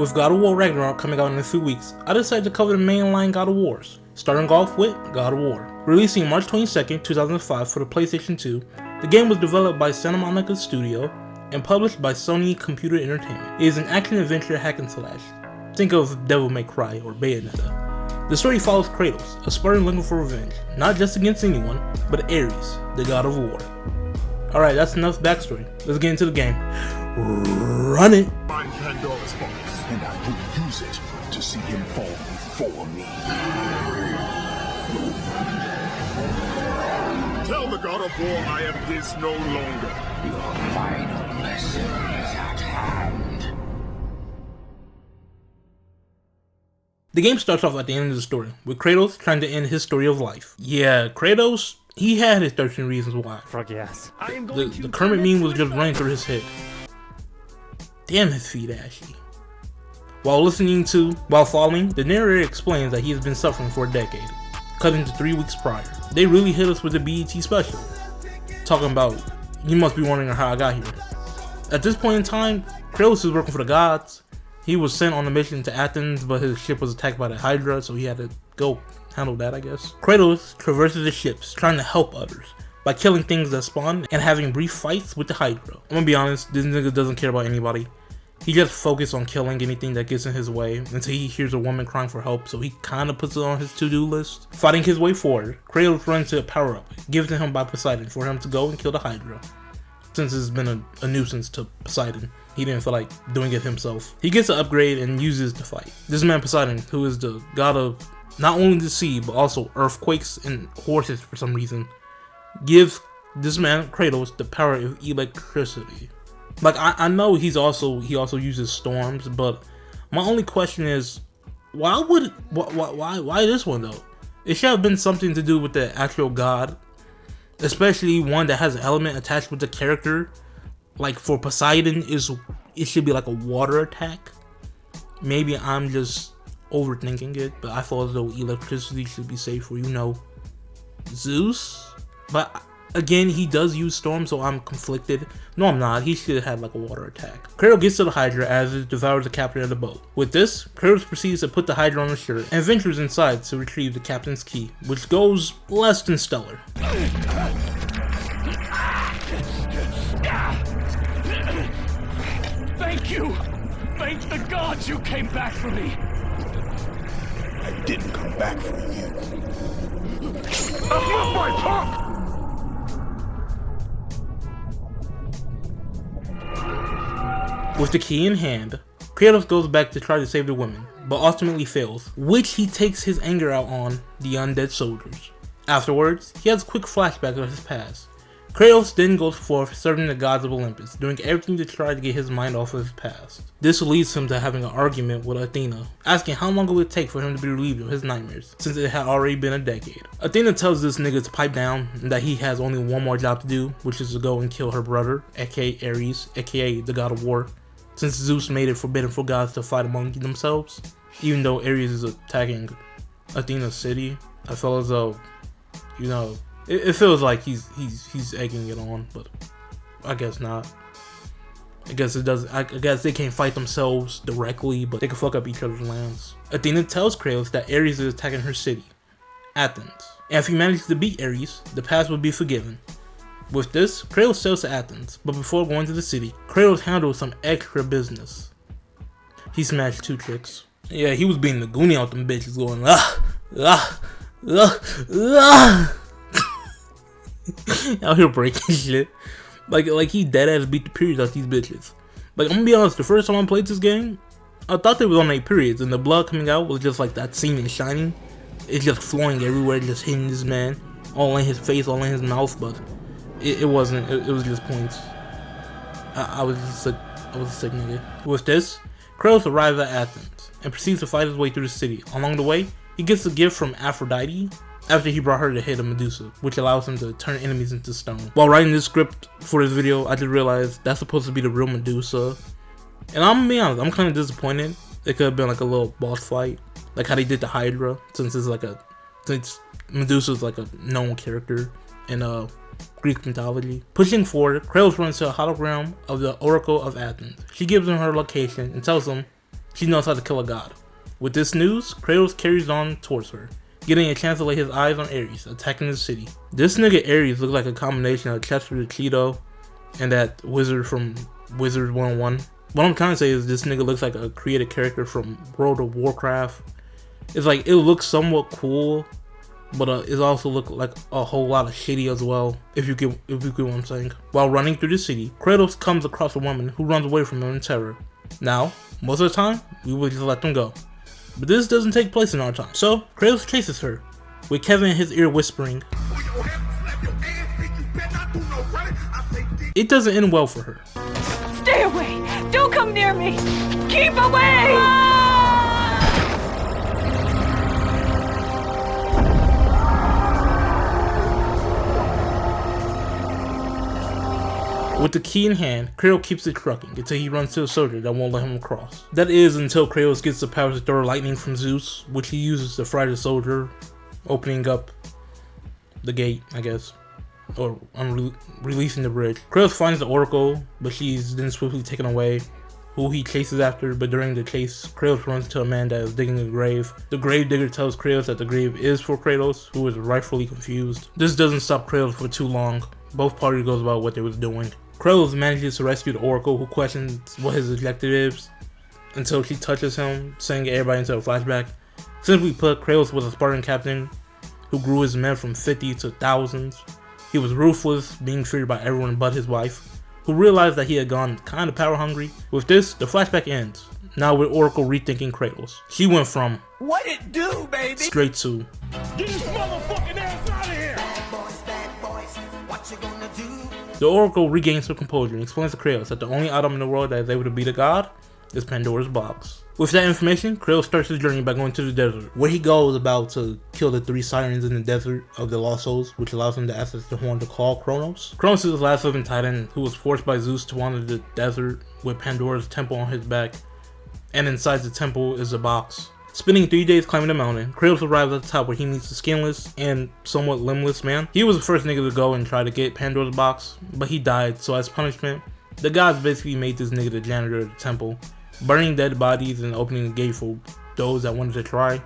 With God of War Ragnarok coming out in a few weeks, I decided to cover the mainline God of Wars, starting off with God of War. Releasing March 22nd, 2005 for the PlayStation 2, the game was developed by Santa Monica Studio and published by Sony Computer Entertainment. It is an action-adventure hack and slash. Think of Devil May Cry or Bayonetta. The story follows Kratos, a Spartan looking for revenge, not just against anyone, but Ares, the god of war. Alright, that's enough backstory. Let's get into the game. Run it! Find Pandora's box, and I will use it to see him fall before me. Tell the god of war I am his no longer. Your final lesson is at hand. The game starts off at the end of the story, with Kratos trying to end his story of life. Yeah, Kratos, he had his 13 reasons why. Froggy ass. The Kermit meme was just running through his head. Damn, his feet ashy. While following, the narrator explains that he has been suffering for a decade, cutting to 3 weeks prior. They really hit us with the BET special, talking about, you must be wondering how I got here. At this point in time, Kratos is working for the gods. He was sent on a mission to Athens, but his ship was attacked by the Hydra, so he had to go handle that, I guess. Kratos traverses the ships, trying to help others, by killing things that spawn and having brief fights with the Hydra. I'm gonna be honest, this nigga doesn't care about anybody. He just focuses on killing anything that gets in his way until he hears a woman crying for help, so he kinda puts it on his to-do list. Fighting his way forward, Kratos runs to a power-up given to him by Poseidon for him to go and kill the Hydra. Since it's been a nuisance to Poseidon, he didn't feel like doing it himself. He gets an upgrade and uses to fight. This man Poseidon, who is the god of not only the sea, but also earthquakes and horses for some reason, gives this man Kratos the power of electricity. Like, I know he also uses storms, but my only question is, why this one though? It should have been something to do with the actual god, especially one that has an element attached with the character. Like for Poseidon, it should be like a water attack. Maybe I'm just overthinking it, but I thought as though electricity should be safe for, Zeus. But again, he does use storm, so I'm conflicted. No, I'm not. He should have had like a water attack. Kratos gets to the Hydra as it devours the captain of the boat. With this, Kratos proceeds to put the Hydra on his shirt and ventures inside to retrieve the captain's key, which goes less than stellar. Thank you! Thank the gods you came back for me! I didn't come back for you. That's not my pump! With the key in hand, Kratos goes back to try to save the women, but ultimately fails, which he takes his anger out on the undead soldiers. Afterwards, he has a quick flashback of his past. Kratos then goes forth serving the gods of Olympus, doing everything to try to get his mind off of his past. This leads him to having an argument with Athena, asking how long it would take for him to be relieved of his nightmares, since it had already been a decade. Athena tells this nigga to pipe down and that he has only one more job to do, which is to go and kill her brother, aka Ares, aka the god of war, since Zeus made it forbidden for gods to fight among themselves. Even though Ares is attacking Athena's city, I feel as though, it feels like he's egging it on, but I guess not. I guess it does. I guess they can't fight themselves directly, but they can fuck up each other's lands. Athena tells Kratos that Ares is attacking her city, Athens, and if he manages to beat Ares, the past will be forgiven. With this, Kratos sails to Athens, but before going to the city, Kratos handles some extra business. He smashed 2 chicks. Yeah, he was being the goonie out them bitches, going out here breaking shit. Like he dead ass beat the periods out these bitches. Like, I'm gonna be honest, the first time I played this game, I thought they was on 8 periods, and the blood coming out was just like that semen shining. It's just flowing everywhere, just hitting this man, all in his face, all in his mouth, but it wasn't. It was just points. I was just sick. I was a sick nigga. With this, Kratos arrives at Athens and proceeds to fight his way through the city. Along the way, he gets a gift from Aphrodite after he brought her the head of Medusa, which allows him to turn enemies into stone. While writing this script for this video, I just realized that's supposed to be the real Medusa. And I'm gonna be honest, I'm kind of disappointed. It could have been like a little boss fight, like how they did the Hydra, since Medusa's like a known character in Greek mythology. Pushing forward, Kratos runs to a hologram of the Oracle of Athens. She gives him her location and tells him She knows how to kill a god. With this news, Kratos carries on towards her, getting a chance to lay his eyes on Ares, attacking the city. This nigga Ares looks like a combination of Chester the Cheeto and that wizard from Wizard 101. What I'm trying to say is this nigga looks like a created character from World of Warcraft. It's like, it looks somewhat cool, but it also looks like a whole lot of shitty as well, if you get what I'm saying. While running through the city, Kratos comes across a woman who runs away from him in terror. Now, most of the time, we would just let them go. But this doesn't take place in our time. So, Kratos chases her, with Kevin in his ear whispering. It doesn't end well for her. Stay away! Don't come near me! Keep away! With the key in hand, Kratos keeps it trucking until he runs to a soldier that won't let him across. That is until Kratos gets the power to throw lightning from Zeus, which he uses to fry the soldier, opening up the gate, I guess, or releasing the bridge. Kratos finds the Oracle, but she's then swiftly taken away, who he chases after, but during the chase, Kratos runs into a man that is digging a grave. The grave digger tells Kratos that the grave is for Kratos, who is rightfully confused. This doesn't stop Kratos for too long. Both parties goes about what they was doing. Kratos manages to rescue the Oracle, who questions what his objective is, until she touches him, sending everybody into a flashback. Simply put, Kratos was a Spartan captain who grew his men from 50 to thousands. He was ruthless, being feared by everyone but his wife, who realized that he had gone kinda power hungry. With this, the flashback ends. Now with Oracle rethinking Kratos. She went from What it do, baby? straight to Get this motherfucking ass out of here! Bad boys, what you gonna do? The Oracle regains her composure and explains to Kratos that the only item in the world that is able to beat a god is Pandora's box. With that information, Kratos starts his journey by going to the desert, where he goes about to kill the 3 sirens in the desert of the Lost Souls, which allows him to access the horn to call Kronos. Kronos is the last living titan who was forced by Zeus to wander the desert with Pandora's temple on his back, and inside the temple is a box. Spending 3 days climbing the mountain, Kratos arrives at the top where he meets the skinless and somewhat limbless man. He was the first nigga to go and try to get Pandora's box, but he died, so as punishment, the gods basically made this nigga the janitor of the temple, burning dead bodies and opening the gate for those that wanted to try,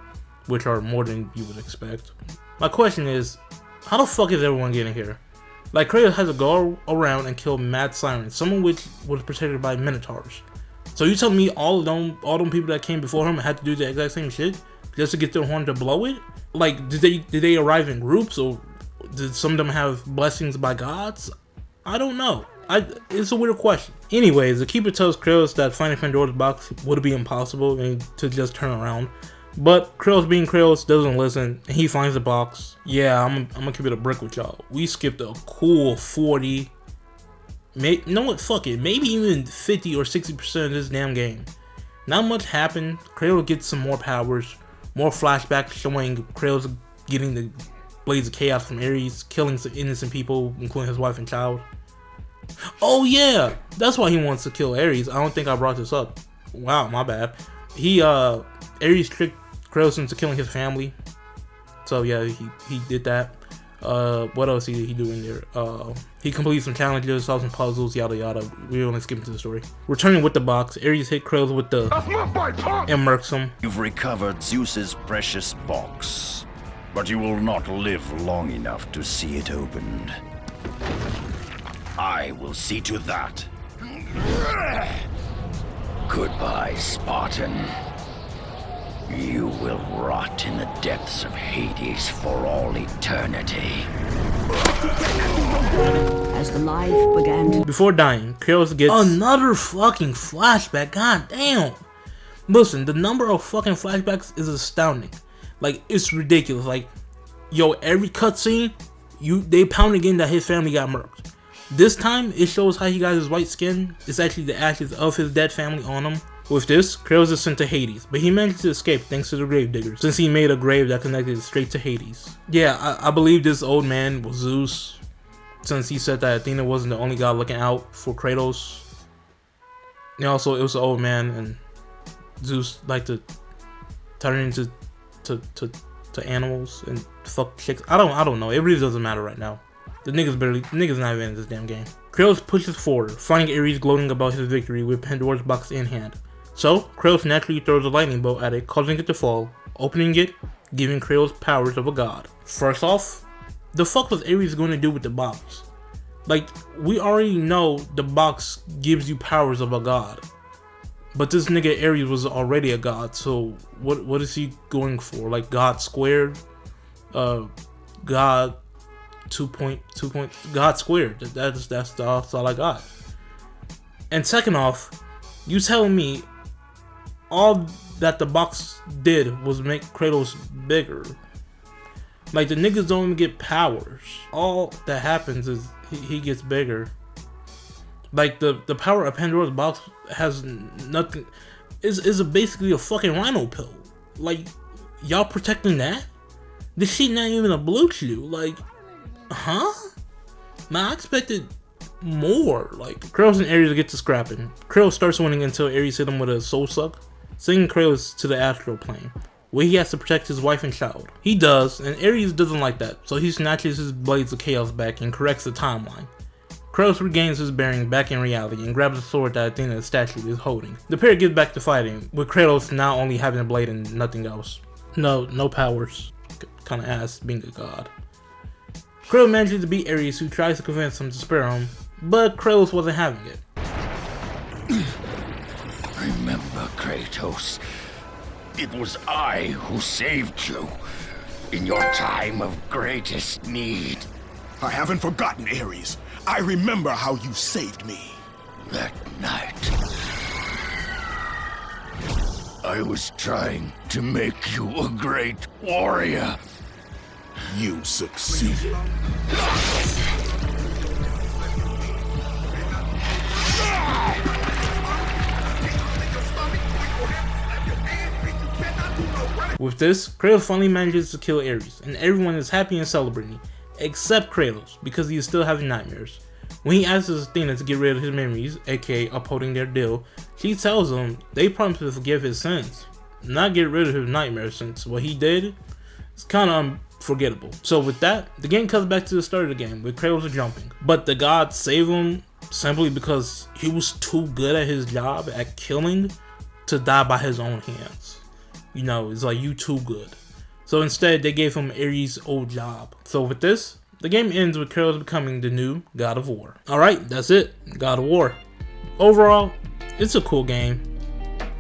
which are more than you would expect. My question is, how the fuck is everyone getting here? Like, Kratos has to go around and kill mad sirens, some of which was protected by minotaurs. So you telling me all them people that came before him had to do the exact same shit just to get their horn to blow it? Like, did they arrive in groups, or did some of them have blessings by gods? I don't know. It's a weird question. Anyways, the keeper tells Kratos that finding Pandora's box would be impossible and to just turn around. But Kratos being Kratos doesn't listen, and he finds the box. Yeah, I'm gonna keep it a brick with y'all. We skipped a cool 40. You know what? Fuck it. Maybe even 50 or 60% of this damn game. Not much happened. Kratos gets some more powers, more flashbacks showing Kratos getting the blades of chaos from Ares, killing some innocent people, including his wife and child. Oh yeah, that's why he wants to kill Ares. I don't think I brought this up. Wow, my bad. Ares tricked Kratos into killing his family. So yeah, he did that. What else did he do in there? He completed some challenges, solved some puzzles, yada yada. We're only skipping to the story. Returning with the box, Ares hit Kratos with the and murks him. You've recovered Zeus's precious box, but you will not live long enough to see it opened. I will see to that. Goodbye, Spartan. You will rot in the depths of Hades for all eternity. As the life began to... Before dying, Kratos gets another fucking flashback. God damn. Listen, the number of fucking flashbacks is astounding. Like, it's ridiculous. Like, yo, every cutscene, they pounding in that his family got murked. This time, it shows how he got his white skin. It's actually the ashes of his dead family on him. With this, Kratos is sent to Hades, but he managed to escape thanks to the grave diggers, since he made a grave that connected straight to Hades. Yeah, I believe this old man was Zeus, since he said that Athena wasn't the only god looking out for Kratos. And also, it was an old man, and Zeus liked to turn into to animals and fuck chicks. I don't know. It really doesn't matter right now. The nigga's not even in this damn game. Kratos pushes forward, finding Ares gloating about his victory with Pandora's box in hand. So Kratos naturally throws a lightning bolt at it, causing it to fall, opening it, giving Kratos powers of a god. First off, the fuck was Ares going to do with the box? Like, we already know the box gives you powers of a god. But this nigga Ares was already a god, so what is he going for? Like God squared? God 2.2. God squared. That's all I got. And second off, you telling me all that the box did was make Kratos bigger. Like, the niggas don't even get powers. All that happens is he gets bigger. Like, the power of Pandora's box has nothing. Is basically a fucking rhino pill. Like, y'all protecting that? This shit not even a blue chew. Like, huh? Man, I expected more. Like, Kratos and Ares get to scrapping. Kratos starts winning until Ares hit him with a soul suck, sending Kratos to the astral plane, where he has to protect his wife and child. He does, and Ares doesn't like that, so he snatches his blades of chaos back and corrects the timeline. Kratos regains his bearing back in reality and grabs the sword that Athena's statue is holding. The pair gets back to fighting, with Kratos now only having a blade and nothing else. No powers. Kinda ass being a god. Kratos manages to beat Ares, who tries to convince him to spare him, but Kratos wasn't having it. Remember, Kratos, it was I who saved you in your time of greatest need. I haven't forgotten, Ares. I remember how you saved me. That night, I was trying to make you a great warrior. You succeeded. With this, Kratos finally manages to kill Ares, and everyone is happy and celebrating, except Kratos, because he is still having nightmares. When he asks Athena to get rid of his memories, aka upholding their deal, she tells him they promise to forgive his sins, not get rid of his nightmares, since what he did is kinda unforgettable. So with that, the game comes back to the start of the game, with Kratos jumping. But the gods save him simply because he was too good at his job at killing to die by his own hands. You know, it's like, you too good. So instead, they gave him Ares' old job. So with this, the game ends with Kratos becoming the new God of War. Alright, that's it. God of War. Overall, it's a cool game.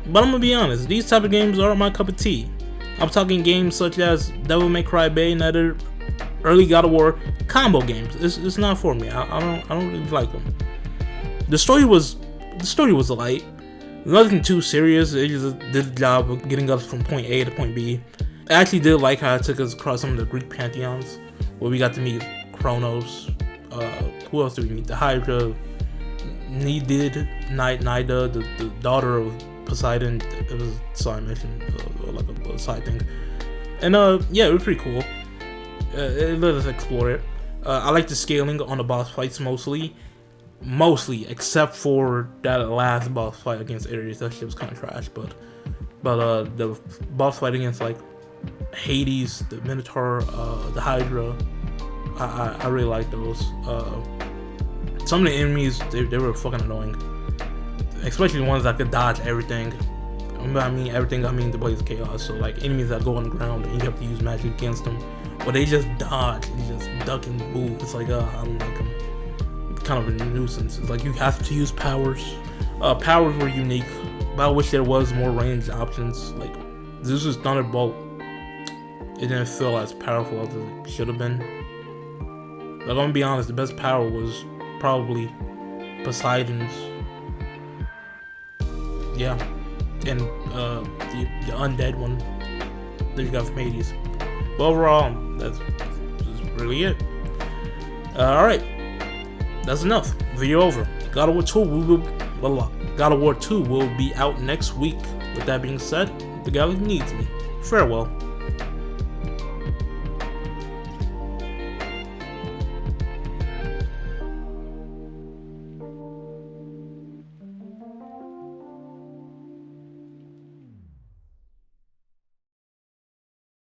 But I'm gonna be honest, these type of games aren't my cup of tea. I'm talking games such as Devil May Cry, Bayonetta, early God of War, combo games. It's not for me. I don't really like them. The story was light. Nothing too serious. It just did the job of getting us from point A to point B. I actually did like how it took us across some of the Greek pantheons, where we got to meet Kronos. Who else did we meet? The Hydra, Nida, the daughter of Poseidon. It was a side mission, like a side thing. And yeah, it was pretty cool. It let us explore it. I like the scaling on the boss fights mostly, except for that last boss fight against Ares. That shit was kind of trash, but the boss fight against like Hades, the Minotaur, the Hydra, I really like those. Some of the enemies, they were fucking annoying, especially the ones that could dodge everything. I mean everything, I mean the Blaze of Chaos. So like enemies that go on the ground and you have to use magic against them, or they just dodge and just duck and move. It's like I don't like them. Kind of a nuisance. It's like you have to use powers. Powers were unique, but I wish there was more range options. Like Zeus's Thunderbolt, it didn't feel as powerful as it should have been. Like, I'm gonna be honest, the best power was probably Poseidon's. Yeah, and the undead one that you got from Hades. But overall, that's really it. All right. That's enough. Video over. God of War 2 will be out next week. With that being said, the galaxy needs me. Farewell.